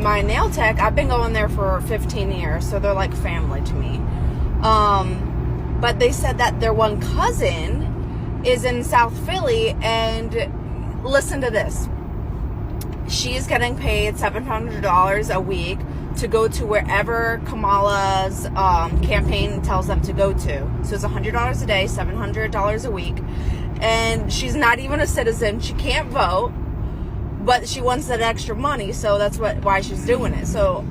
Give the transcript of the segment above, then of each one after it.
my nail tech, I've been going there for 15 years, so they're like family to me. But they said that their one cousin is in South Philly, and listen to this. She's getting paid $700 a week to go to wherever Kamala's campaign tells them to go to. So it's $100 a day, $700 a week. And she's not even a citizen. She can't vote, but she wants that extra money, so that's why she's doing it. So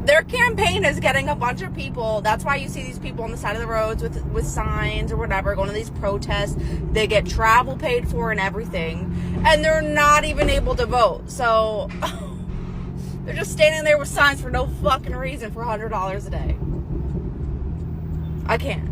their campaign is getting a bunch of people. That's why you see these people on the side of the roads with signs or whatever, going to these protests. They get travel paid for and everything, and they're not even able to vote. So they're just standing there with signs for no fucking reason for $100 a day. I can't.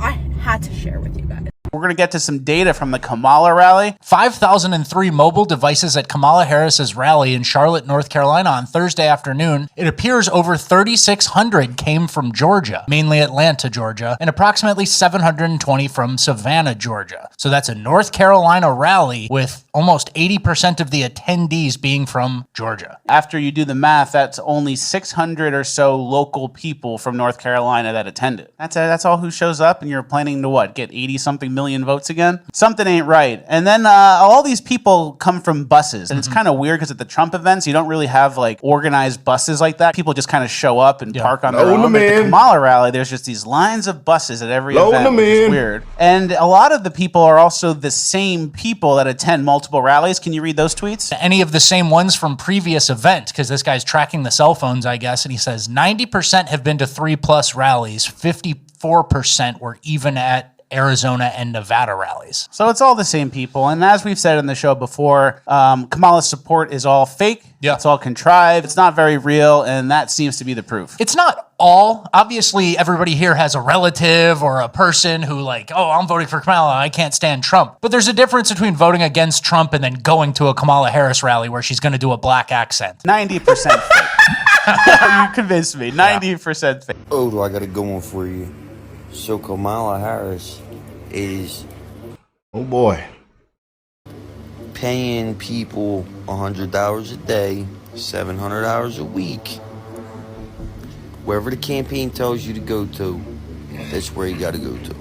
I had to share with you guys. We're going to get to some data from the Kamala rally. 5,003 mobile devices at Kamala Harris's rally in Charlotte, North Carolina on Thursday afternoon. It appears over 3,600 came from Georgia, mainly Atlanta, Georgia, and approximately 720 from Savannah, Georgia. So that's a North Carolina rally with almost 80% of the attendees being from Georgia. After you do the math, that's only 600 or so local people from North Carolina that attended. That's all who shows up, and you're planning to what? Get 80-something million votes again? Something ain't right. And then all these people come from buses, and it's kind of weird because at the Trump events, you don't really have like organized buses like that. People just kind of show up and park on their own. But at the Kamala rally, there's just these lines of buses at every event, which is weird. And a lot of the people are also the same people that attend multiple rallies. Can you read those tweets? Any of the same ones from previous events, because this guy's tracking the cell phones, I guess, and he says 90% have been to 3+ rallies, 54% were even at Arizona and Nevada rallies. So it's all the same people. And as we've said in the show before, Kamala's support is all fake. Yeah. It's all contrived. It's not very real. And that seems to be the proof. It's not all. Obviously, everybody here has a relative or a person who like, oh, I'm voting for Kamala. I can't stand Trump. But there's a difference between voting against Trump and then going to a Kamala Harris rally where she's going to do a black accent. 90% fake. You convinced me. 90% fake. Oh, do I got a good one for you? So Kamala Harris is, oh boy, paying people $100 a day, $700 a week. Wherever the campaign tells you to go to, that's where you got to go to.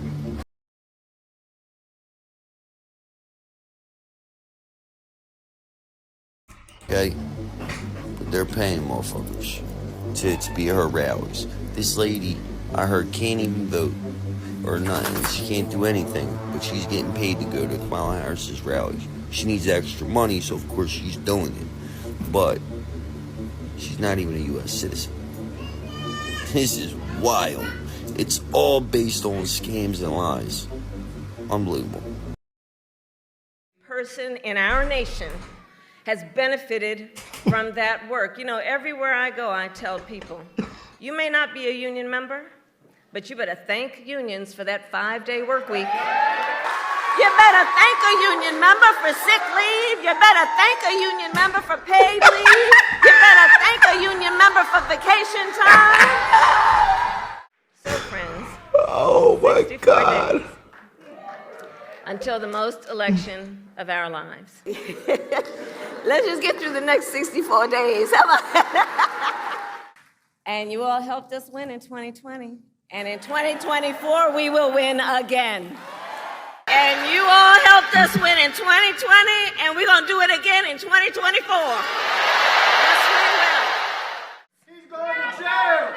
Okay? But they're paying motherfuckers to be at her rallies. This lady, I heard, can't even vote or nothing. She can't do anything, but she's getting paid to go to Kamala Harris's rallies. She needs extra money, so of course she's doing it. But she's not even a U.S. citizen. This is wild. It's all based on scams and lies. Unbelievable. Person in our nation has benefited from that work. You know, everywhere I go, I tell people, you may not be a union member, but you better thank unions for that 5-day work week. You better thank a union member for sick leave. You better thank a union member for paid leave. You better thank a union member for vacation time. So, friends, oh my God. days until the most election of our lives. Let's just get through the next 64 days. How about that? And you all helped us win in 2020. And in 2024, we will win again. And you all helped us win in 2020, and we're going to do it again in 2024. Yes, we will. He's going to jail.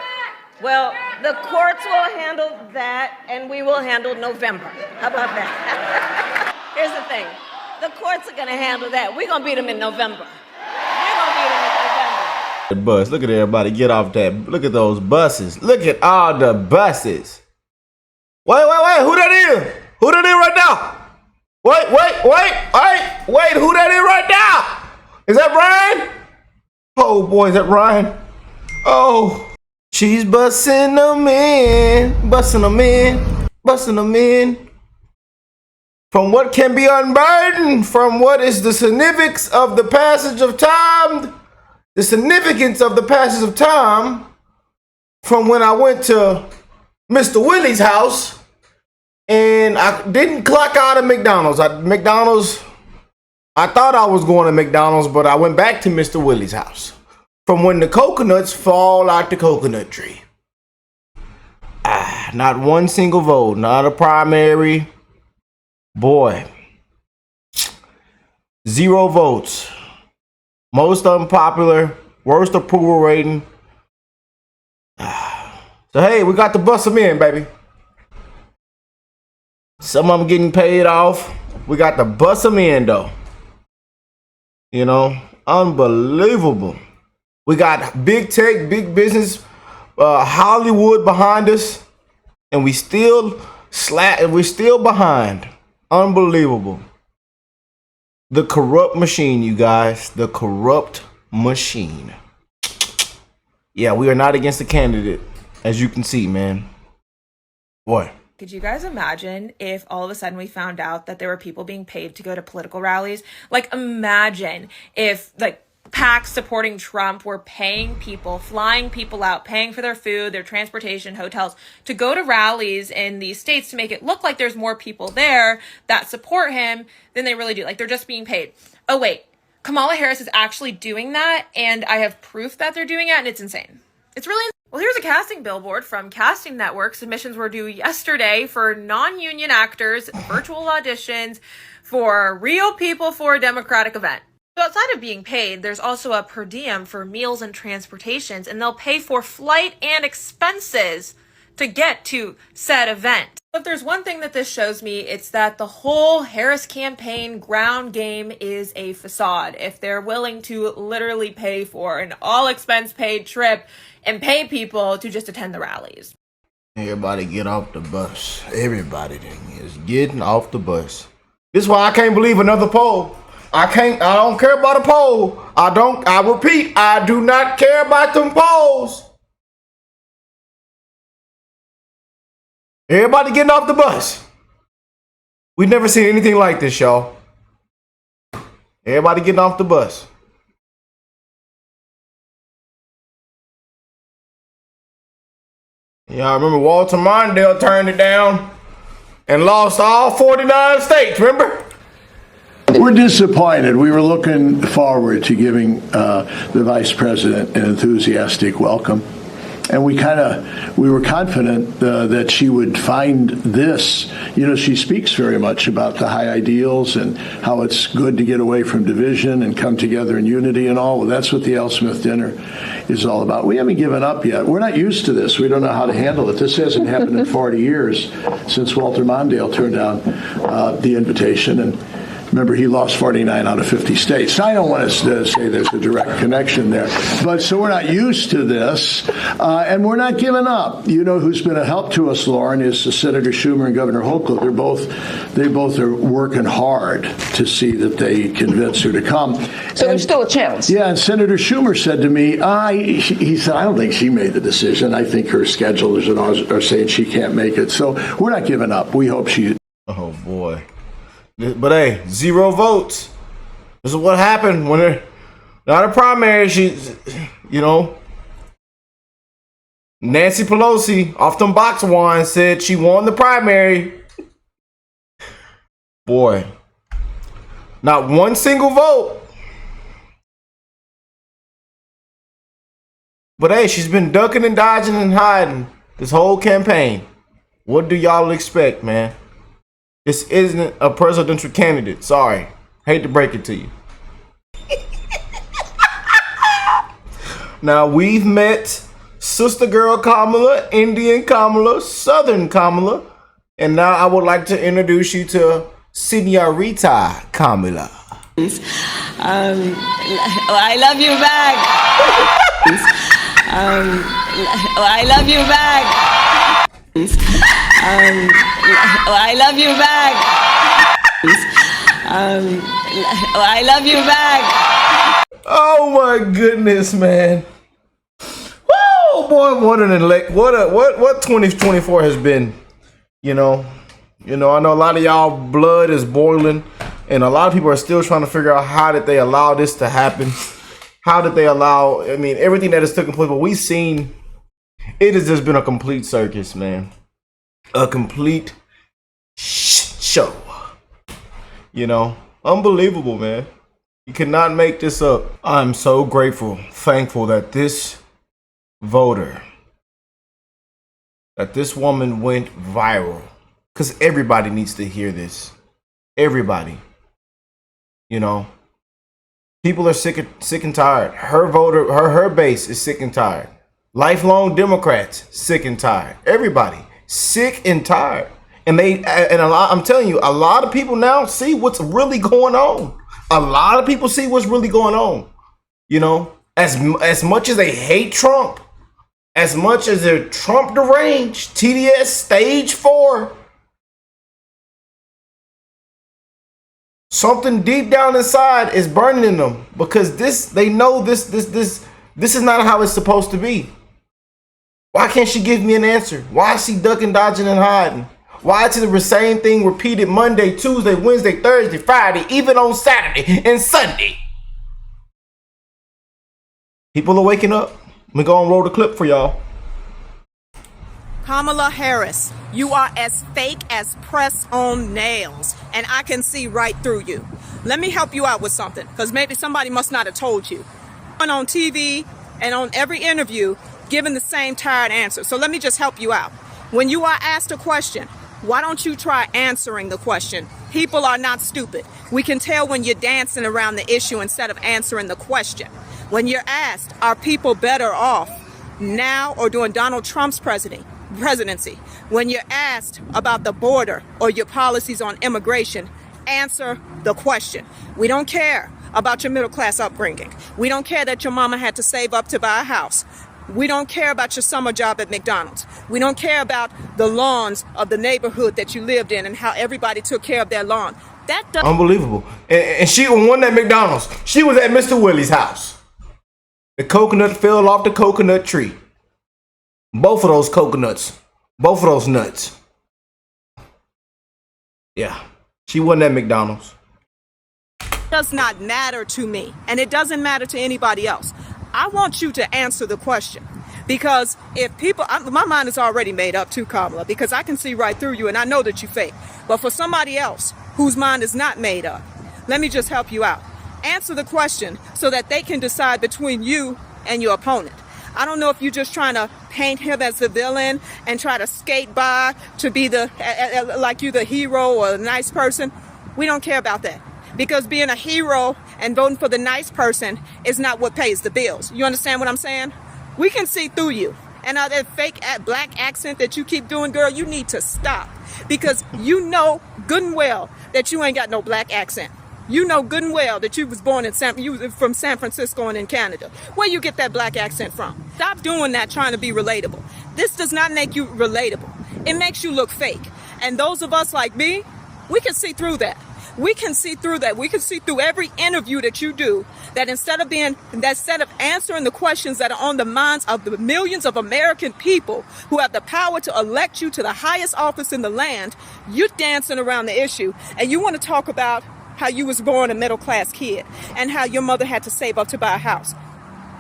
Well, the courts will handle that, and we will handle November. How about that? Here's the thing. The courts are going to handle that. We're going to beat them in November. We're going to beat them in November. The bus. Look at everybody get off that. Look at those buses. Look at all the buses. Wait. Who that is? Who that is right now? Wait. Who that is right now? Is that Ryan? Oh boy, is that Ryan? Oh, she's busting them in, busting them in, busting them in. From what can be unburdened, from what is the significance of the passage of time. The significance of the passage of time from when I went to Mr. Willie's house and I didn't clock out of McDonald's. I thought I was going to McDonald's, but I went back to Mr. Willie's house. from when the coconuts fall out the coconut tree. Not one single vote, not a primary. Boy, 0 votes. Most unpopular, worst approval rating. So hey, we got to bust them in, baby. Some of them getting paid off. We got to bust them in though. You know, unbelievable. We got big tech, big business, Hollywood behind us, and we're still behind. Unbelievable. The corrupt machine, you guys. The corrupt machine. Yeah, we are not against the candidate, as you can see, man. Boy. Could you guys imagine if all of a sudden we found out that there were people being paid to go to political rallies? Like, imagine if, like, PACs supporting Trump were paying people, flying people out, paying for their food, their transportation, hotels, to go to rallies in these states to make it look like there's more people there that support him than they really do. Like, they're just being paid. Oh, wait. Kamala Harris is actually doing that, and I have proof that they're doing it, and it's insane. It's really insane. Well, here's a casting billboard from Casting Network. Submissions were due yesterday for non-union actors, virtual auditions for real people for a Democratic event. So outside of being paid, there's also a per diem for meals and transportations, and they'll pay for flight and expenses to get to said event. If there's one thing that this shows me, it's that the whole Harris campaign ground game is a facade. If they're willing to literally pay for an all-expense paid trip and pay people to just attend the rallies. Everybody get off the bus. Everybody is getting off the bus. This is why I can't believe another poll. I don't care about a poll. I repeat, I do not care about them polls. Everybody getting off the bus. We've never seen anything like this, y'all. Everybody getting off the bus. Yeah, I remember Walter Mondale turned it down and lost all 49 states, remember? We're disappointed. We were looking forward to giving the vice president an enthusiastic welcome. And we were confident that she would find this. You know, she speaks very much about the high ideals and how it's good to get away from division and come together in unity and all. Well, that's what the L. Smith dinner is all about. We haven't given up yet. We're not used to this. We don't know how to handle it. This hasn't happened in 40 years since Walter Mondale turned down the invitation. And remember, he lost 49 out of 50 states. I don't want to say there's a direct connection there. But so we're not used to this, and we're not giving up. You know who's been a help to us, Lauren, is Senator Schumer and Governor Hochul. They both are working hard to see that they convince her to come. So there's still a chance. Yeah, and Senator Schumer said to me, he said, I don't think she made the decision. I think her schedulers are saying she can't make it. So we're not giving up. We hope she... Oh, boy. But hey, 0 votes. This is what happened when they're not a primary. She's, you know, Nancy Pelosi off them box wine said she won the primary. Boy, not one single vote. But hey, she's been ducking and dodging and hiding this whole campaign. What do y'all expect, man? This isn't a presidential candidate. Sorry. Hate to break it to you. Now, we've met Sister Girl Kamala, Indian Kamala, Southern Kamala, and now I would like to introduce you to Señorita Kamala. I love you back. I love you back. I love you back. I love you back. Oh my goodness, man. Oh boy, what 2024 has been. You know, I know a lot of y'all blood is boiling, and a lot of people are still trying to figure out how did they allow this to happen. How did they allow, I mean, everything that has taken place, but we've seen, it has just been a complete circus, man. A complete show. You know, unbelievable, man. You cannot make this up. I'm so grateful, thankful that this voter, that this woman went viral. Because everybody needs to hear this. Everybody. You know, people are sick and tired. Her voter, her base is sick and tired. Lifelong Democrats, sick and tired. Everybody, sick and tired. And I'm telling you, a lot of people now see what's really going on. A lot of people see what's really going on. You know, as much as they hate Trump, as much as they're Trump deranged, TDS stage 4, something deep down inside is burning in them, because they know this is not how it's supposed to be. Why can't she give me an answer? Why is she ducking, dodging, and hiding? Why is the same thing repeated Monday, Tuesday, Wednesday, Thursday, Friday, even on Saturday and Sunday? People are waking up. We're going to roll the clip for y'all. Kamala Harris, you are as fake as press on nails, and I can see right through you. Let me help you out with something, because maybe somebody must not have told you. On TV and on every interview, giving the same tired answer. So let me just help you out. When you are asked a question, why don't you try answering the question? People are not stupid. We can tell when you're dancing around the issue instead of answering the question. When you're asked, are people better off now or during Donald Trump's presidency? When you're asked about the border or your policies on immigration, answer the question. We don't care about your middle class upbringing. We don't care that your mama had to save up to buy a house. We don't care about your summer job at McDonald's. We don't care about the lawns of the neighborhood that you lived in and how everybody took care of their lawn. Unbelievable. And she won at McDonald's. She was at Mr. Willie's house. The coconut fell off the coconut tree. Both of those coconuts. Both of those nuts. Yeah. She wasn't at McDonald's. Does not matter to me, and it doesn't matter to anybody else. I want you to answer the question, because if people, my mind is already made up too, Kamala, because I can see right through you and I know that you fake. But for somebody else whose mind is not made up, let me just help you out. Answer the question so that they can decide between you and your opponent. I don't know if you're just trying to paint him as the villain and try to skate by to be like you the hero or a nice person. We don't care about that. Because being a hero and voting for the nice person is not what pays the bills. You understand what I'm saying? We can see through you. And that fake black accent that you keep doing, girl, you need to stop. Because you know good and well that you ain't got no black accent. You know good and well that you was born from San Francisco and in Canada. Where you get that black accent from? Stop doing that trying to be relatable. This does not make you relatable. It makes you look fake. And those of us like me, we can see through that. We can see through that. We can see through every interview that you do, that instead of answering the questions that are on the minds of the millions of American people who have the power to elect you to the highest office in the land, you're dancing around the issue. And you want to talk about how you was born a middle-class kid and how your mother had to save up to buy a house.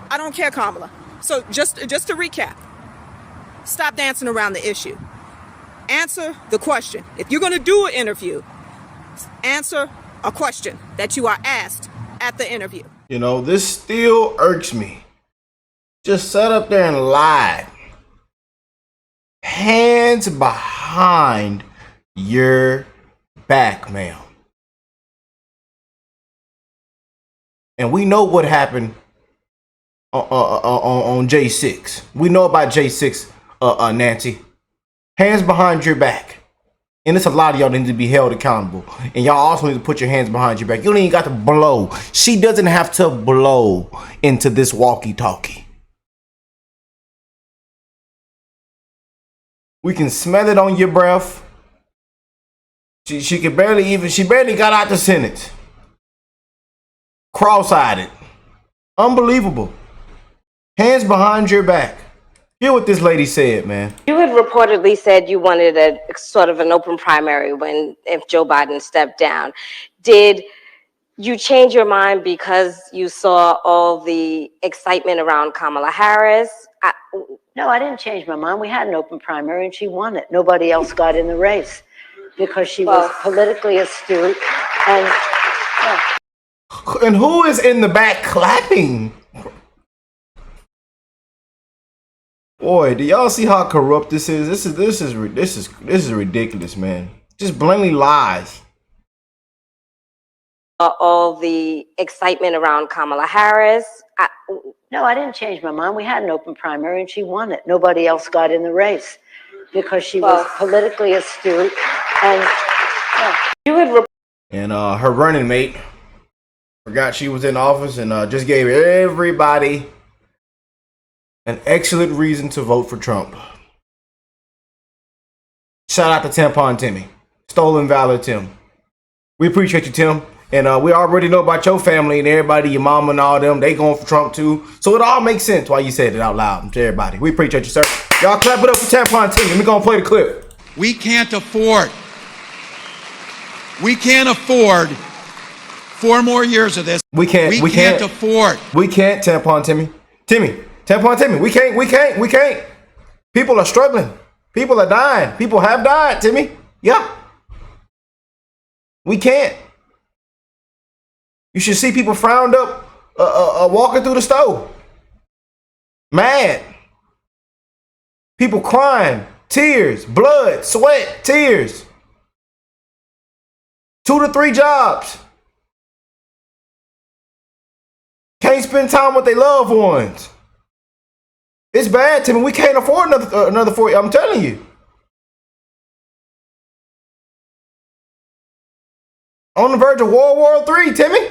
I don't care, Kamala. So just to recap, stop dancing around the issue. Answer the question. If you're going to do an interview, answer a question that you are asked at the interview. You know, this still irks me. Just sat up there and lied. Hands behind your back, ma'am. And we know what happened on J6. We know about J6, Nancy. Hands behind your back. And it's a lot of y'all that need to be held accountable. And y'all also need to put your hands behind your back. You don't even got to blow. She doesn't have to blow into this walkie-talkie. We can smell it on your breath. She barely got out the sentence. Cross-eyed. Unbelievable. Hands behind your back. Hear what this lady said, man. You had reportedly said you wanted a sort of an open primary if Joe Biden stepped down. Did you change your mind because you saw all the excitement around Kamala Harris? No, I didn't change my mind. We had an open primary and she won it. Nobody else got in the race because she was politically astute and. Yeah. And who is in the back clapping? Boy, do y'all see how corrupt this is? This is ridiculous, man. Just blatantly lies. All the excitement around Kamala Harris. No, I didn't change my mind. We had an open primary and she won it. Nobody else got in the race because she was politically astute and and her running mate forgot she was in office and just gave everybody an excellent reason to vote for Trump. Shout out to Tampon Timmy. Stolen Valor Tim. We appreciate you, Tim. And we already know about your family and everybody, your mama and all them. They going for Trump too. So it all makes sense why you said it out loud to everybody. We appreciate you, sir. Y'all clap it up for Tampon Timmy. We're going to play the clip. We can't afford 4 more years of this. We can't afford. We can't, Tampon Timmy. Tampon Timmy. We can't. People are struggling. People are dying. People have died, Timmy. Yeah. We can't. You should see people frowned up walking through the store. Mad. People crying. Tears. Blood. Sweat. Tears. 2 to 3 jobs. Can't spend time with their loved ones. It's bad, Timmy. We can't afford another 4 years. I'm telling you. On the verge of World War III, Timmy.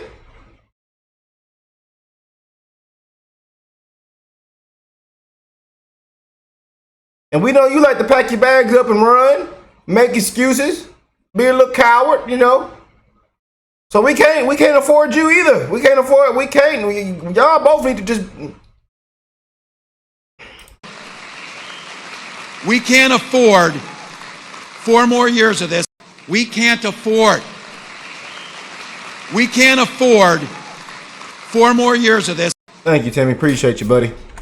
And we know you like to pack your bags up and run, make excuses, be a little coward, you know. So we can't afford you either. Y'all both need to just. We can't afford 4 more years of this. We can't afford 4 more years of this. Thank you, Timmy. Appreciate you, buddy.